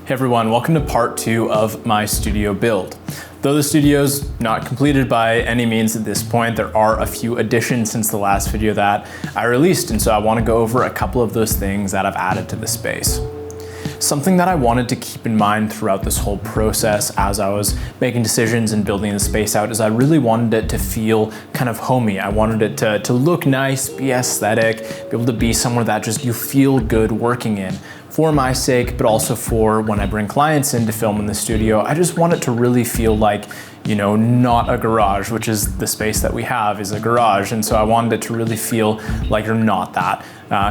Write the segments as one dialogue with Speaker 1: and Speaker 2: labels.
Speaker 1: Hey everyone, welcome to part 2 of my studio build. Though the studio's not completed by any means at this point, there are a few additions since the last video that I released, and so I want to go over a couple of those things that I've added to the space. Something that I wanted to keep in mind throughout this whole process as I was making decisions and building the space out is I really wanted it to feel kind of homey. I wanted it to look nice, be aesthetic, be able to be somewhere that just you feel good working in. For my sake, but also for when I bring clients in to film in the studio, I just want it to really feel like, you know, not a garage, which is the space that we have is a garage. And so I wanted it to really feel like you're not that.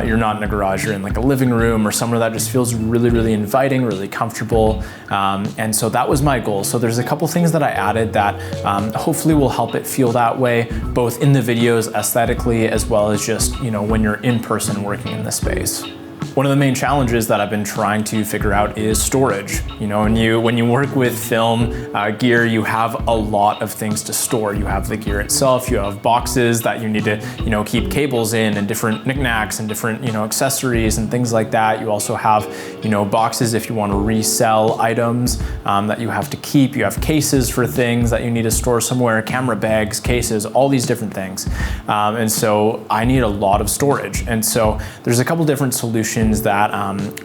Speaker 1: You're not in a garage, you're in like a living room or somewhere that just feels really, really inviting, really comfortable. And so that was my goal. So there's a couple things that I added that hopefully will help it feel that way, both in the videos aesthetically, as well as just, you know, when you're in person working in the space. One of the main challenges that I've been trying to figure out is storage. You know, when you work with film gear, you have a lot of things to store. You have the gear itself, you have boxes that you need to, you know, keep cables in and different knickknacks and different, you know, accessories and things like that. You also have, you know, boxes if you want to resell items that you have to keep. You have cases for things that you need to store somewhere, camera bags, cases, all these different things. And so I need a lot of storage. And so there's a couple different solutions that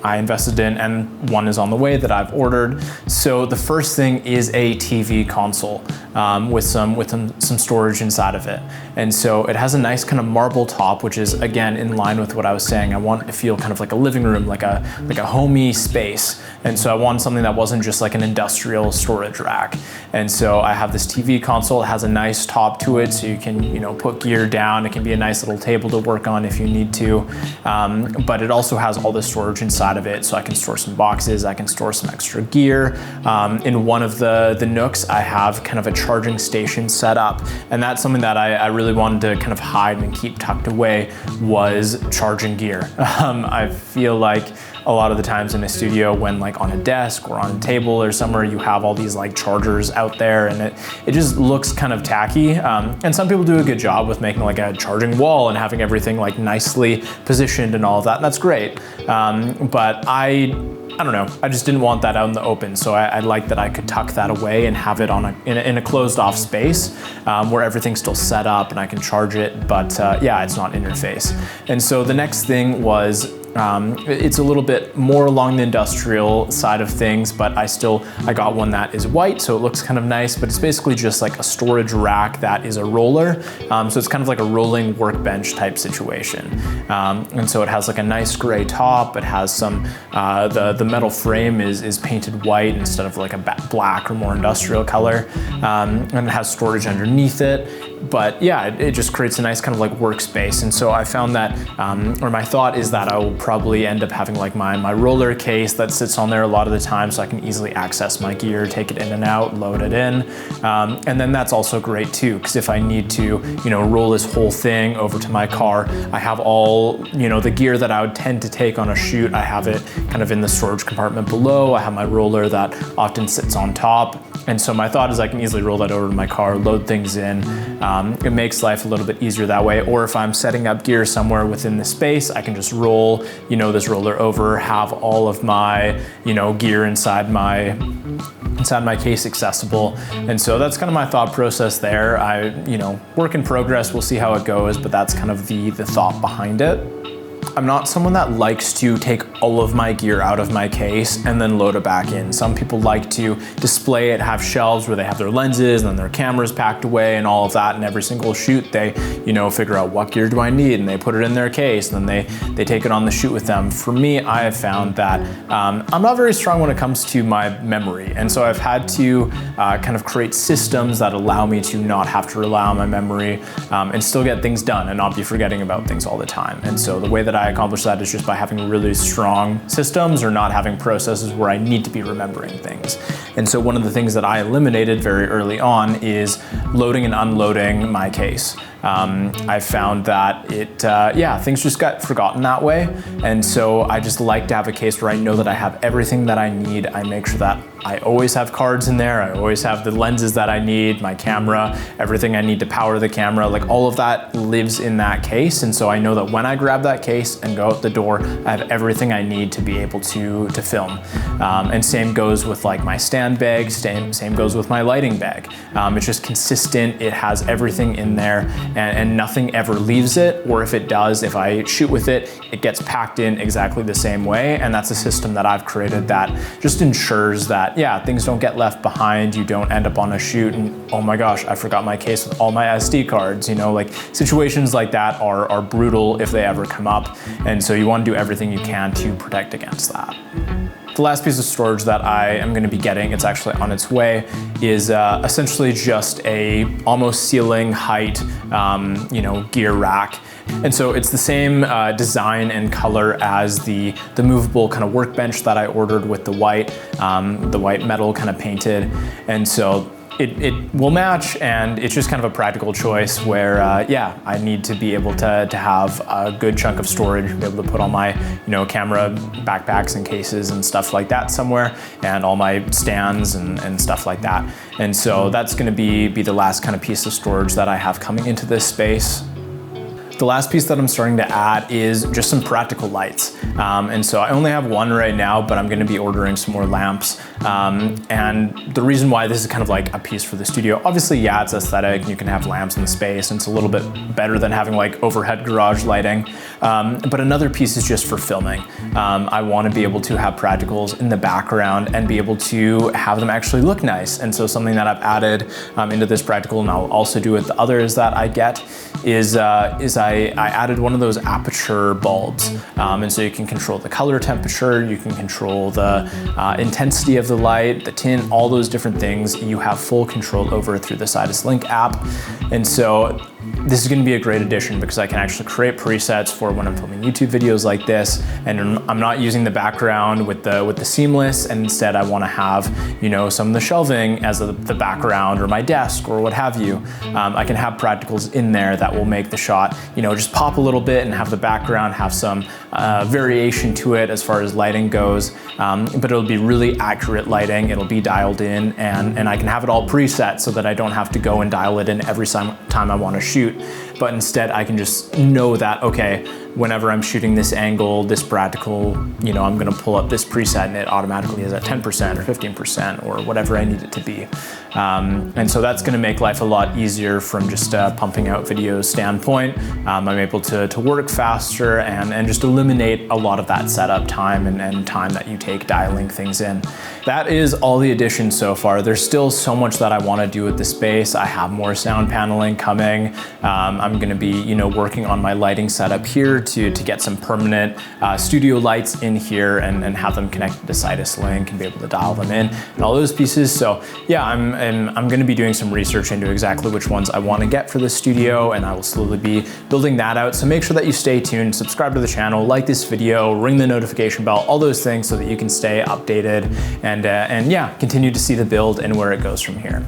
Speaker 1: I invested in, and one is on the way that I've ordered. So the first thing is a TV console with some storage inside of it. And so it has a nice kind of marble top, which is again in line with what I was saying. I want it to feel kind of like a living room, like a homey space. And so I wanted something that wasn't just like an industrial storage rack. And so I have this TV console. It has a nice top to it, so you can, you know, put gear down. It can be a nice little table to work on if you need to. But it also has all the storage inside of it, so I can store some boxes, I can store some extra gear. In one of the nooks, I have kind of a charging station set up, and that's something that I really wanted to kind of hide and keep tucked away, was charging gear. I feel like a lot of the times in a studio, when like on a desk or on a table or somewhere, you have all these like chargers out there, and it just looks kind of tacky. And some people do a good job with making like a charging wall and having everything like nicely positioned and all of that, and that's great. But I don't know, I just didn't want that out in the open. So I liked that I could tuck that away and have it in a closed off space where everything's still set up and I can charge it, but yeah, it's not in your face. And so the next thing was, it's a little bit more along the industrial side of things, but I got one that is white, so it looks kind of nice, but it's basically just like a storage rack that is a roller. So it's kind of like a rolling workbench type situation. And so it has like a nice gray top. It has some, the metal frame is painted white instead of like a black or more industrial color. And it has storage underneath it. But yeah, it just creates a nice kind of like workspace. And so I found that, or my thought is that I will probably end up having like my roller case that sits on there a lot of the time, so I can easily access my gear, take it in and out, load it in. And then that's also great too, because if I need to, you know, roll this whole thing over to my car, I have all, you know, the gear that I would tend to take on a shoot. I have it kind of in the storage compartment below. I have my roller that often sits on top. And so my thought is I can easily roll that over to my car, load things in. It makes life a little bit easier that way. Or if I'm setting up gear somewhere within the space, I can just roll, you know, this roller over, have all of my, you know, gear inside my case accessible. And so that's kind of my thought process there. You know, work in progress, we'll see how it goes, but that's kind of the thought behind it. I'm not someone that likes to take all of my gear out of my case and then load it back in. Some people like to display it, have shelves where they have their lenses and then their cameras packed away and all of that. And every single shoot, they, you know, figure out what gear do I need, and they put it in their case, and then they take it on the shoot with them. For me, I have found that I'm not very strong when it comes to my memory. And so I've had to kind of create systems that allow me to not have to rely on my memory and still get things done and not be forgetting about things all the time. And so the way that I accomplish that is just by having really strong systems or not having processes where I need to be remembering things. And so one of the things that I eliminated very early on is loading and unloading my case. I found that things just got forgotten that way. And so I just like to have a case where I know that I have everything that I need. I make sure that I always have cards in there. I always have the lenses that I need, my camera, everything I need to power the camera, like all of that lives in that case. And so I know that when I grab that case and go out the door, I have everything I need to be able to film. And same goes with like my stand bag, same goes with my lighting bag. It's just consistent, it has everything in there and nothing ever leaves it, or if it does, if I shoot with it, it gets packed in exactly the same way. And that's a system that I've created that just ensures that things don't get left behind. You don't end up on a shoot and, oh my gosh, I forgot my case with all my SD cards. You know, like situations like that are brutal if they ever come up. And so you want to do everything you can to protect against that. The last piece of storage that I am going to be getting, it's actually on its way, is essentially just a almost ceiling height, gear rack. And so it's the same design and color as the movable kind of workbench that I ordered with the white metal kind of painted. And so it will match, and it's just kind of a practical choice where, I need to be able to have a good chunk of storage, be able to put all my, camera backpacks and cases and stuff like that somewhere, and all my stands and stuff like that. And so that's gonna be the last kind of piece of storage that I have coming into this space. The last piece that I'm starting to add is just some practical lights. And so I only have one right now, but I'm gonna be ordering some more lamps. And the reason why this is kind of like a piece for the studio, obviously, it's aesthetic, you can have lamps in the space, and it's a little bit better than having like overhead garage lighting. But another piece is just for filming. I wanna be able to have practicals in the background and be able to have them actually look nice. And so something that I've added into this practical, and I'll also do with the others that I get, is I added one of those aperture bulbs. And so you can control the color temperature, you can control the intensity of the light, the tint, all those different things you have full control over through the Sidus Link app. And so this is going to be a great addition because I can actually create presets for when I'm filming YouTube videos like this, and I'm not using the background with the seamless, and instead I want to have, some of the shelving as the background, or my desk, or what have you. I can have practicals in there that will make the shot, just pop a little bit and have the background have some variation to it as far as lighting goes, but it'll be really accurate lighting, it'll be dialed in, and I can have it all preset so that I don't have to go and dial it in every time I want to shoot, but instead I can just know that, okay, whenever I'm shooting this angle, this practical, I'm gonna pull up this preset and it automatically is at 10% or 15% or whatever I need it to be. And so that's gonna make life a lot easier from just pumping out videos standpoint. I'm able to work faster and just eliminate a lot of that setup time and time that you take dialing things in. That is all the additions so far. There's still so much that I wanna do with the space. I have more sound paneling coming. I'm gonna be, working on my lighting setup here to get some permanent studio lights in here and have them connected to Sidus Link and be able to dial them in and all those pieces. So I'm gonna be doing some research into exactly which ones I wanna get for the studio, and I will slowly be building that out. So make sure that you stay tuned, subscribe to the channel, like this video, ring the notification bell, all those things so that you can stay updated and continue to see the build and where it goes from here.